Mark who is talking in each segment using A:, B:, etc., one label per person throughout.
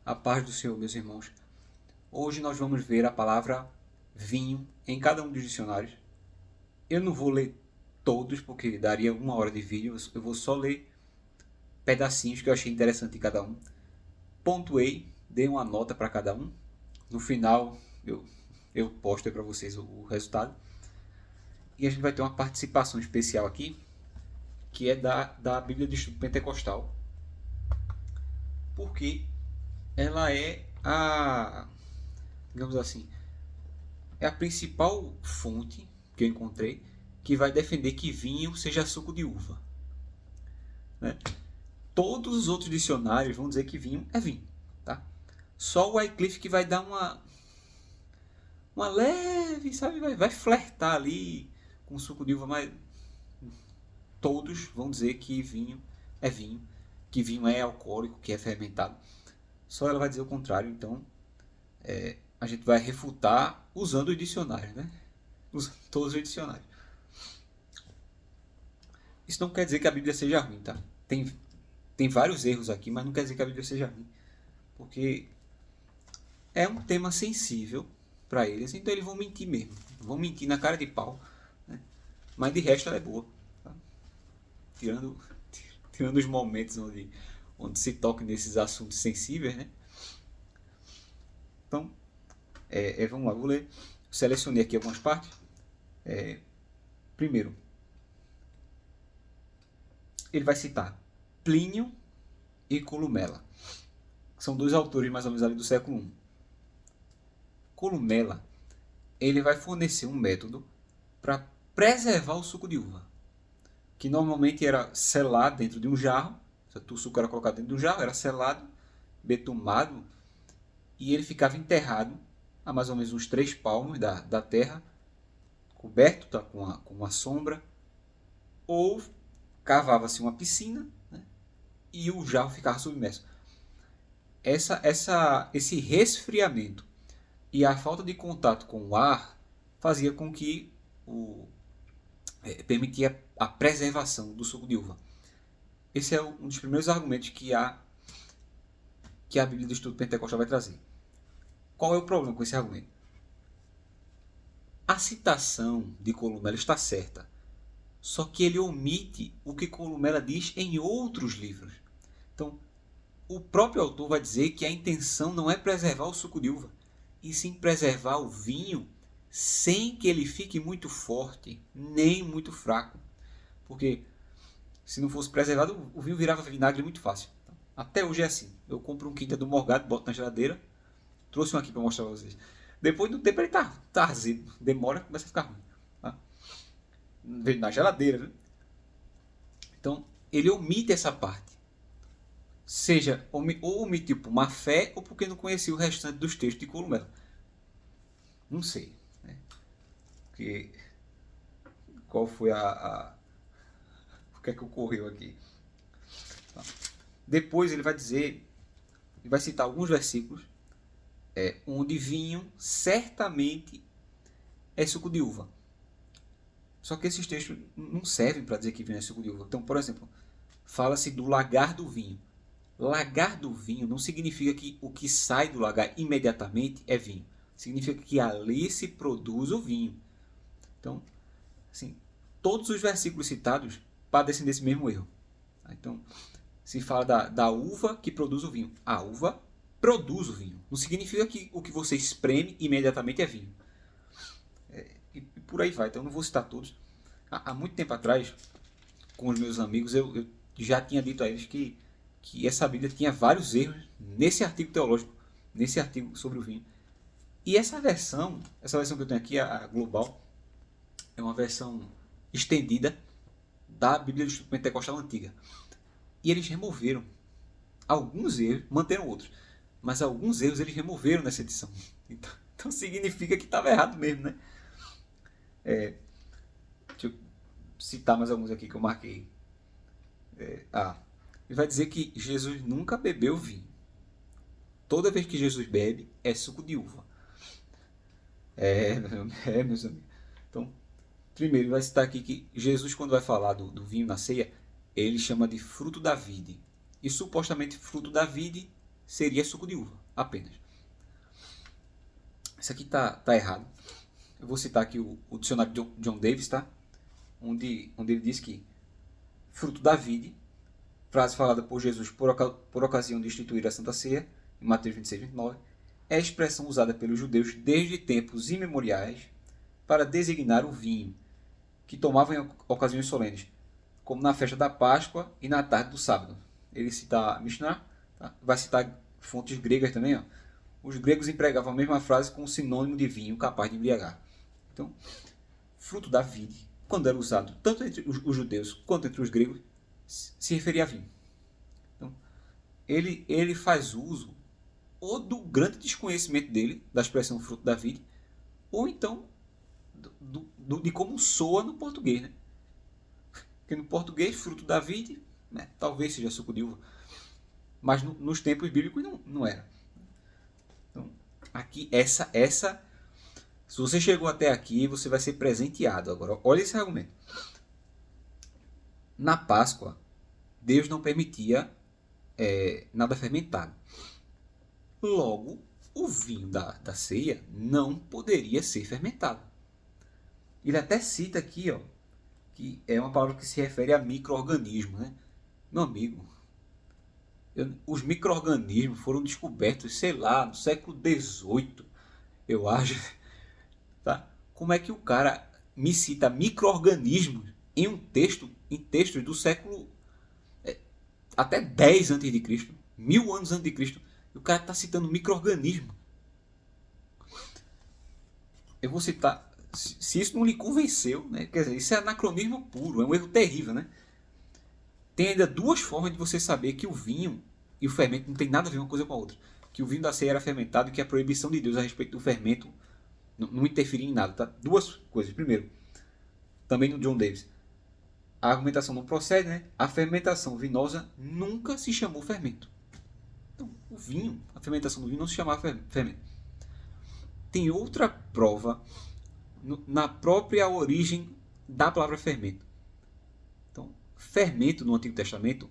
A: A paz do Senhor, meus irmãos. Hoje nós vamos ver a palavra vinho em cada um dos dicionários. Eu não vou ler todos, porque daria 1 hora de vídeo. Eu vou só ler pedacinhos que eu achei interessante em cada um. Pontuei, dei uma nota para cada um. No final eu posto aí para vocês o resultado. E a gente vai ter uma participação especial aqui, que é da Bíblia de Estudo Pentecostal. Porque ela é digamos assim, é a principal fonte que eu encontrei que vai defender que vinho seja suco de uva. Né? Todos os outros dicionários vão dizer que vinho é vinho. Tá? Só o Wycliffe que vai dar uma leve, sabe? Vai flertar ali com suco de uva, mas todos vão dizer que vinho é vinho, que vinho é alcoólico, que é fermentado. Só ela vai dizer o contrário, então a gente vai refutar usando os dicionários, né? Usando todos os dicionários. Isso não quer dizer que a Bíblia seja ruim, tá? Tem vários erros aqui, mas não quer dizer que a Bíblia seja ruim. Porque é um tema sensível para eles, então eles vão mentir mesmo. Vão mentir na cara de pau. Né? Mas de resto ela é boa. Tá? Tirando os momentos onde se toca nesses assuntos sensíveis, né? Então, vamos lá, vou ler. Selecionei aqui algumas partes. Primeiro, ele vai citar Plínio e Columela. São dois autores mais ou menos ali do século I. Columela, ele vai fornecer um método para preservar o suco de uva, que normalmente era selado dentro de um jarro. O suco era colocado dentro de um jarro, era selado, betumado, e ele ficava enterrado a mais ou menos uns 3 palmos da terra, coberto, tá, com uma sombra, ou cavava-se uma piscina, né, e o jarro ficava submerso. Esse resfriamento e a falta de contato com o ar fazia com que permitia a preservação do suco de uva. Esse é um dos primeiros argumentos que a Bíblia do Estudo Pentecostal vai trazer. Qual é o problema com esse argumento? A citação de Columela está certa, só que ele omite o que Columela diz em outros livros. Então, o próprio autor vai dizer que a intenção não é preservar o suco de uva, e sim preservar o vinho sem que ele fique muito forte, nem muito fraco. Porque se não fosse preservado, o vinho virava vinagre muito fácil. Até hoje é assim. Eu compro um quinta do Morgado, boto na geladeira. Trouxe um aqui para mostrar para vocês. Depois do tempo ele tá azedo. Demora, começa a ficar ruim. Tá? Na geladeira, né? Então, ele omite essa parte. Seja, ou omitiu por má fé, ou porque não conhecia o restante dos textos de Columela. Não sei. Né? Porque, qual foi o que é que ocorreu aqui? Tá. Depois ele vai dizer, ele vai citar alguns versículos onde vinho certamente é suco de uva. Só que esses textos não servem para dizer que vinho é suco de uva. Então, por exemplo, fala-se do lagar do vinho. Lagar do vinho não significa que o que sai do lagar imediatamente é vinho. Significa que ali se produz o vinho. Então, assim, todos os versículos citados padecem desse mesmo erro. Então, se fala da uva que produz o vinho. A uva produz o vinho. Não significa que o que você espreme imediatamente é vinho. E por aí vai. Então, eu não vou citar todos. Há muito tempo atrás, com os meus amigos, eu já tinha dito a eles que essa Bíblia tinha vários erros nesse artigo teológico, nesse artigo sobre o vinho. E essa versão que eu tenho aqui, a global, é uma versão estendida da Bíblia do Estudo Pentecostal antiga. E eles removeram alguns erros, manteram outros, mas alguns erros eles removeram nessa edição. Então significa que estava errado mesmo, né? Deixa eu citar mais alguns aqui que eu marquei. Ele vai dizer que Jesus nunca bebeu vinho. Toda vez que Jesus bebe, é suco de uva. Meus amigos. Então, primeiro, ele vai citar aqui que Jesus, quando vai falar do vinho na ceia, ele chama de fruto da vide. E supostamente fruto da vide seria suco de uva, apenas. Isso aqui tá errado. Eu vou citar aqui o dicionário de John Davis, tá? Onde ele diz que fruto da vide, frase falada por Jesus por ocasião de instituir a Santa Ceia, em Mateus 26, 29, é a expressão usada pelos judeus desde tempos imemoriais para designar o vinho, que tomavam em ocasiões solenes, como na festa da Páscoa e na tarde do sábado. Ele cita Mishnah, tá? Vai citar fontes gregas também. Ó. Os gregos empregavam a mesma frase com o sinônimo de vinho capaz de embriagar. Então, fruto da vide, quando era usado tanto entre os judeus quanto entre os gregos, se referia a vinho. Então, ele faz uso ou do grande desconhecimento dele, da expressão fruto da vide, ou então de como soa no português. Né? Porque no português, fruto da vide, né, talvez seja suco de uva, mas nos tempos bíblicos não era. Então, aqui, se você chegou até aqui, você vai ser presenteado. Agora, olha esse argumento. Na Páscoa, Deus não permitia nada fermentado. Logo, o vinho da ceia não poderia ser fermentado. Ele até cita aqui, ó, que é uma palavra que se refere a micro-organismos. Né? Meu amigo, os micro-organismos foram descobertos, sei lá, no século XVIII, eu acho. Tá? Como é que o cara me cita micro-organismos em textos do século até 10 a.C., 1000 anos antes de Cristo, e o cara está citando micro-organismo? Eu vou citar, se isso não lhe convenceu, né? Quer dizer, isso é anacronismo puro, é um erro terrível, né? Tem ainda duas formas de você saber que o vinho e o fermento não tem nada a ver uma coisa com a outra. Que o vinho da ceia era fermentado e que a proibição de Deus a respeito do fermento não interferia em nada, tá? Duas coisas. Primeiro, também no John Davis, a argumentação não procede, né? A fermentação vinosa nunca se chamou fermento. Então, o vinho, a fermentação do vinho não se chamava fermento. Tem outra prova na própria origem da palavra fermento. Então, fermento no Antigo Testamento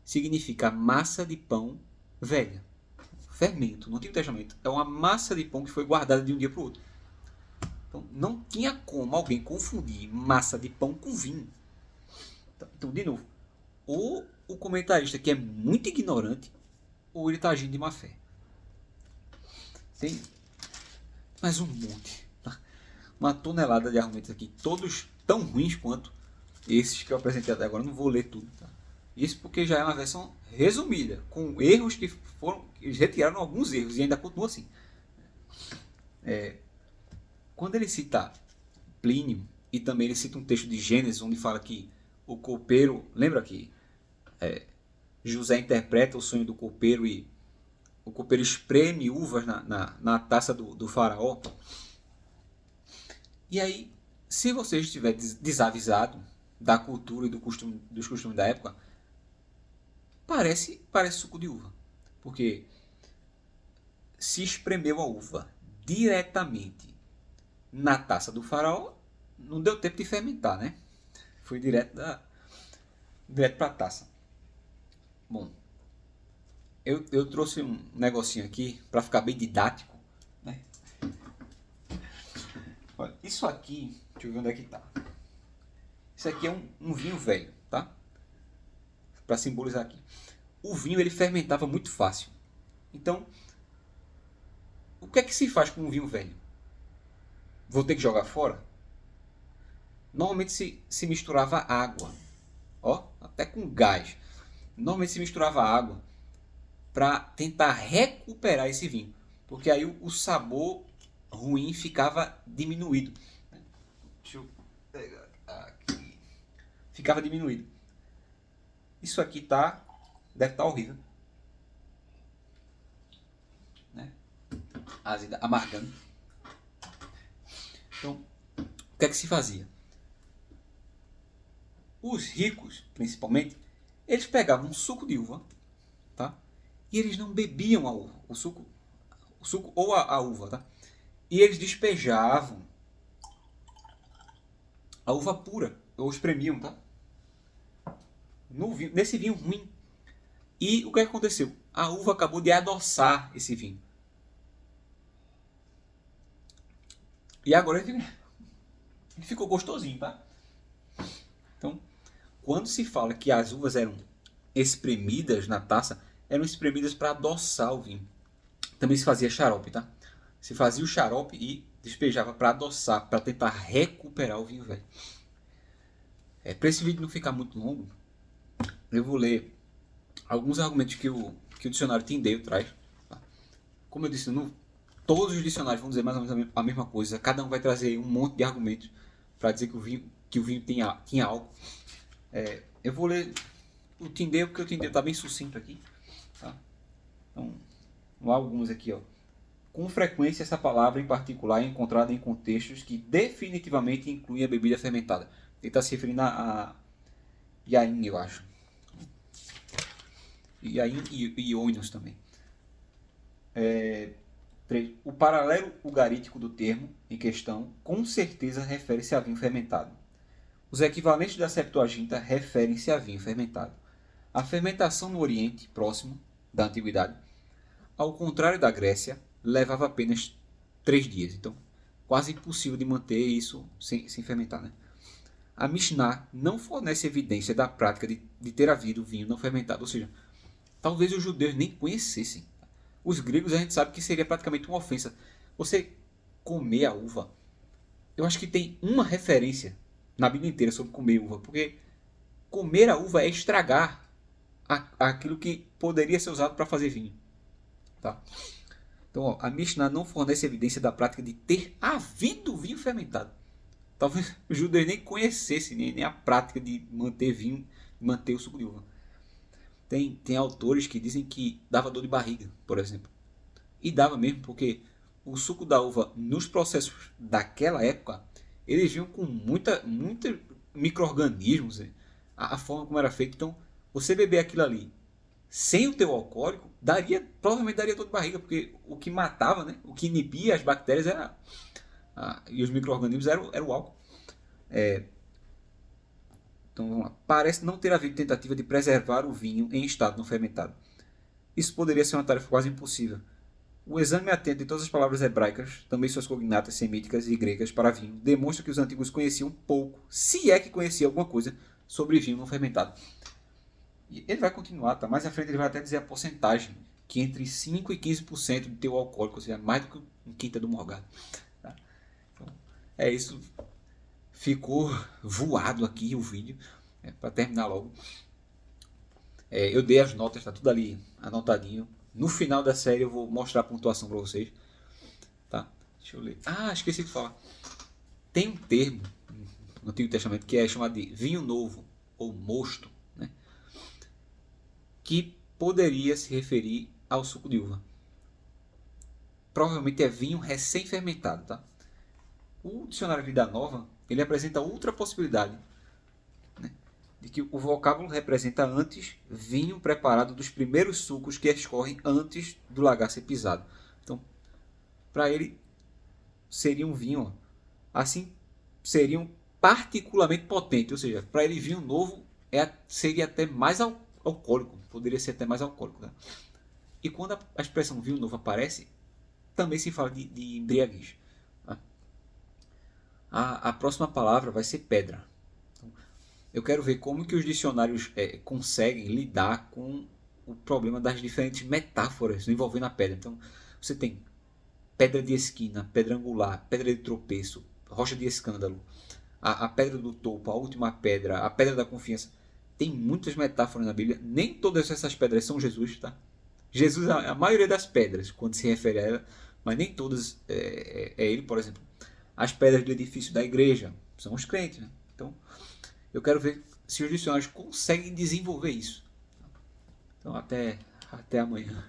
A: significa massa de pão velha. Fermento no Antigo Testamento é uma massa de pão que foi guardada de um dia para o outro. Então, não tinha como alguém confundir massa de pão com vinho. Então, de novo, ou o comentarista que é muito ignorante, ou ele está agindo de má fé. Tem mais um monte. Tá? Uma tonelada de argumentos aqui, todos tão ruins quanto esses que eu apresentei até agora. Não vou ler tudo. Tá? Isso porque já é uma versão resumida, com erros que foram... Eles retiraram alguns erros e ainda continua assim. Quando ele cita Plínio, e também ele cita um texto de Gênesis, onde fala que o copeiro... Lembra que José interpreta o sonho do copeiro e o copeiro espreme uvas na taça do faraó? E aí, se você estiver desavisado da cultura e dos costumes da época, parece suco de uva. Porque se espremeu a uva diretamente na taça do faraó, não deu tempo de fermentar, né? Foi direto para a taça. Bom, eu trouxe um negocinho aqui para ficar bem didático. Né? Olha, isso aqui, deixa eu ver onde é que tá. Isso aqui é um vinho velho, tá? Para simbolizar aqui. O vinho ele fermentava muito fácil. Então, o que é que se faz com um vinho velho? Vou ter que jogar fora? Normalmente se misturava água, ó, até com gás. Normalmente se misturava água para tentar recuperar esse vinho, porque aí o sabor ruim ficava diminuído. Deixa eu pegar aqui. Ficava diminuído. Isso aqui deve estar horrível, né? Azeda, amargando. Então, o que é que se fazia? Os ricos, principalmente, eles pegavam um suco de uva, tá? E eles não bebiam a uva, o suco ou a uva, tá? E eles despejavam a uva pura, ou espremiam, tá? Nesse vinho ruim. E o que aconteceu? A uva acabou de adoçar esse vinho. E agora ele ficou gostosinho, tá? Então, quando se fala que as uvas eram espremidas na taça, eram espremidas para adoçar o vinho. Também se fazia xarope, tá? Se fazia o xarope e despejava para adoçar, para tentar recuperar o vinho velho. Para esse vídeo não ficar muito longo, eu vou ler alguns argumentos que o dicionário Tyndale traz. Tá? Como eu disse, todos os dicionários vão dizer mais ou menos a mesma coisa. Cada um vai trazer um monte de argumentos para dizer que o vinho tinha álcool. Eu vou ler o Tyndale, porque o Tyndale está bem sucinto aqui. Tá? Então, vamos lá alguns aqui. Ó. Com frequência, essa palavra em particular é encontrada em contextos que definitivamente incluem a bebida fermentada. Ele está se referindo a Yain, eu acho. Yain e Iônios também. 3. O paralelo ugarítico do termo em questão com certeza refere-se a vinho fermentado. Os equivalentes da Septuaginta referem-se a vinho fermentado. A fermentação no Oriente Próximo, da Antiguidade, ao contrário da Grécia, levava apenas 3 dias. Então, quase impossível de manter isso sem fermentar. Né? A Mishnah não fornece evidência da prática de ter havido vinho não fermentado. Ou seja, talvez os judeus nem conhecessem. Os gregos a gente sabe que seria praticamente uma ofensa. Você comer a uva, eu acho que tem uma referência na Bíblia inteira sobre comer uva. Porque comer a uva é estragar aquilo que poderia ser usado para fazer vinho. Tá? Então, ó, a Mishnah não fornece evidência da prática de ter havido vinho fermentado. Talvez os judeus nem conhecessem nem a prática de manter vinho, manter o suco de uva. Tem autores que dizem que dava dor de barriga, por exemplo. E dava mesmo, porque o suco da uva, nos processos daquela época, eles vinham com muita micro-organismos. A forma como era feito. Então, você beber aquilo ali sem o teu alcoólico, provavelmente daria dor de barriga, porque o que matava, né, o que inibia as bactérias e os micro-organismos era o álcool. Então vamos lá. Parece não ter havido tentativa de preservar o vinho em estado não fermentado. Isso poderia ser uma tarefa quase impossível. O exame atento de todas as palavras hebraicas, também suas cognatas semíticas e gregas para vinho, demonstra que os antigos conheciam pouco, se é que conheciam alguma coisa, sobre vinho não fermentado. E ele vai continuar, tá? Mais à frente ele vai até dizer a porcentagem, que entre 5% e 15% de teu alcoólico, ou seja, mais do que um quinta do morgado. Tá? Então, é isso. Ficou voado aqui o vídeo, para terminar logo. Eu dei as notas, tá tudo ali anotadinho. No final da série eu vou mostrar a pontuação para vocês. Tá? Deixa eu ler. Esqueci de falar. Tem um termo no Antigo Testamento que é chamado de vinho novo ou mosto, né? Que poderia se referir ao suco de uva. Provavelmente é vinho recém-fermentado, tá? O dicionário Vida Nova, ele apresenta outra possibilidade, né? De que o vocábulo representa antes vinho preparado dos primeiros sucos que escorrem antes do lagar ser pisado. Então, para ele, seria um vinho, assim, seria um particularmente potente, ou seja, para ele vinho novo seria até mais alcoólico, poderia ser até mais alcoólico. Né? E quando a expressão vinho novo aparece, também se fala de embriaguez. Tá? A próxima palavra vai ser pedra. Então, eu quero ver como que os dicionários conseguem lidar com o problema das diferentes metáforas envolvendo a pedra. Então, você tem pedra de esquina, pedra angular, pedra de tropeço, rocha de escândalo, a pedra do topo, a última pedra, a pedra da confiança. Tem muitas metáforas na Bíblia. Nem todas essas pedras são Jesus, tá? Jesus é a maioria das pedras, quando se refere a ela, mas nem todas é ele, por exemplo. As pedras do edifício da igreja são os crentes, né? Então, eu quero ver se os dicionários conseguem desenvolver isso. Então, até amanhã.